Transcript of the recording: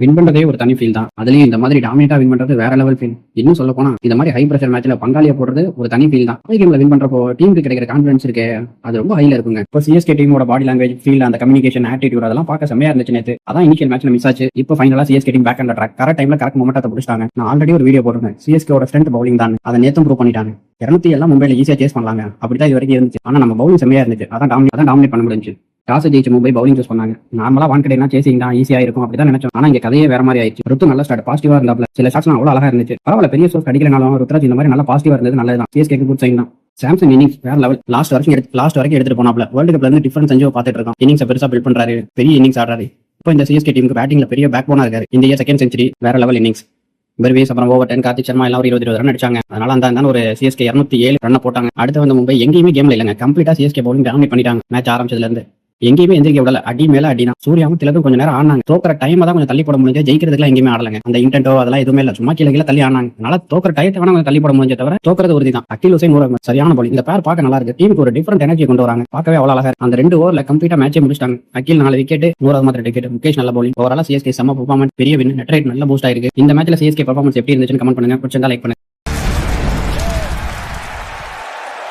Win பண்றதே ஒரு தனி ஃபீல் தான். அதுலயும் இந்த மாதிரி டாமினேட்டா வின் பண்றது வேற லெவல் ஃபீல். இன்னும் சொல்ல போனா இந்த மாதிரி ஹை பிரஷர் மேட்ச்ல பங்காளியா போடுறது ஒரு தனி ஃபீல் தான். கேம்ல வின் பண்றப்போ டீமுக்கு கிடைக்கிற கான்ஃபிடன்ஸ் இருக்கு, அது ரொம்ப ஹைல இருக்குங்க. இப்போ சிஎஸ்கே டீமோட பாடி லாங்குவேஜ், ஃபீல், அந்த கம்யூனிகேஷன், ஆட்டிடியூட் அதெல்லாம் பார்க்க செம்மையா இருந்துச்சு நேத்து. அதான் இனிஷியல் மேட்ச்ல மிஸ் ஆச்சு. இப்போ ஃபைனலா CSK team back and track correct டைம்ல கரெக்ட் மொமெண்டத்தை பிடிச்சாங்க. நான் ஆல்ரெடி ஒரு வீடியோ போட்டிருந்தேன், சிஎஸ்கேவோட ஸ்ட்ரென்த் பவுலிங் தான். அதை நேத்தும் ப்ரூவ் பண்ணிட்டாங்க. 200 எல்லாம் மும்பைல ஈஸியா சேஸ் பண்ணலாங்க, அப்படிதான் இது வரைக்கும் இருந்துச்சு. ஆனா நம்ம பவுலிங் செம்மையா இருந்துச்சு, அதான் டாமினேட் பண்ண முடிஞ்சு. டாஸ் ஜெயிச்சு மும்பை பவுலிங் சூஸ் பண்ணாங்க. நார்மலா வான்கடைனா சேசிங் தான் ஈஸியா இருக்கும் அப்படிதான் நினைச்சோம். ஆனா இங்க கதையே வேற மாதிரி ஆயிடுச்சு. ருத்து நல்ல ஸ்டார்ட், பாசிட்டிவா இருந்தாப்ல. சில ஷாட்ஸ்லாம் அவ்வளவு அழகா இருந்துச்சு. பரவாயில்ல, பெரிய சோர்ஸ் அடிக்கலனாலும் ருத்ராஜ் இந்த மாதிரி நல்லா பாசிட்டிவா இருந்தது நல்லதுதான். சிஎஸ்கேக்கு குட் சைன் தான். சாம்சங் இன்னிங்ஸ் வேற லெவல். லாஸ்ட் வரைக்கும் எடுத்துட்டு போனாப்ல. வேர்ல்டு கப்ல இருந்து டிஃபரன்ஸ் செஞ்சு பார்த்துட்டு இருக்கோம். இன்னிங்ஸ் பெருசா பில்ட் பண்றாரு, பெரிய இன்னிங்ஸ் ஆடுறாரு. இப்போ இந்த சிஎஸ்கே டீமுக்கு பேட்டிங்ல பெரிய பேக் போனா இருக்காரு. இந்த இயர் செகண்ட் செஞ்சுரி, வேற லெவல் இன்னிங்ஸ். பெர்வேஸ் அப்புறம் ஓவர் 10 கார்த்திக் சர்மா எல்லாம் ஒரு 20 ரன் அடிச்சாங்க. அதனால அந்த ஒரு சிஎஸ்கே 207 ரன் போட்டாங்க. அடுத்து வந்து மும்பை எங்கேயுமே கேம்ல இல்லைங்க, கம்ப்ளீட்டா சிஎஸ்கே பவுலிங் டாமினேட் பண்ணிட்டாங்க. மேட்ச் ஆரம்பிச்சதுல இருந்து எங்கேயுமே எந்திரிக்க விடல, அடி மேல அடி தான். சூர்யாவும் திலக்கும் கொஞ்சம் நேரம் ஆனாங்க. தோக்கிற டைம் தான் கொஞ்சம் தள்ளி போட முடிஞ்சு, ஜெயிக்கிறதுக்குலாம் எங்கேயுமே ஆடலங்க. அந்த இன்டென்டோ அதெல்லாம் எதுவுமே இல்ல, சும்மா கீழே தள்ளி ஆனாங்க. அதனால தோக்கிற டயத்தை வேணா கொஞ்சம் தள்ளி போட முடிஞ்ச தவிர தோக்கிறது உறுதி தான். அகில் ஹுசைன் சரியான பவுலிங். இந்த பேர் பார்க்க நல்லா இருக்கு. டீமுக்கு ஒரு டிஃபரெண்ட் எனர்ஜி கொண்டு வராங்க. பார்க்கவே அவ்வளவு அழகா. அந்த 2 ஓவர்ல கம்ப்ளீட்டா மேட்சே முடிச்சிட்டாங்க. அகில் 4 விக்கெட், 100 மாத்திரம் விக்கெட். முகேஷ் நல்ல பவுலிங். ஓவராலா சிஎஸ்கே செம்ம பெர்ஃபார்மன்ஸ், பெரிய வின், நெட் ரேட் நல்ல பூஸ்ட் ஆயிருக்கு. இந்த மேட்ச்ல சிஎஸ்கே பெர்ஃபார்மன்ஸ் எப்படி இருந்துச்சுன்னு கமெண்ட் பண்ணுங்க. பிடிச்சிருந்தா லைக் பண்ணுங்க.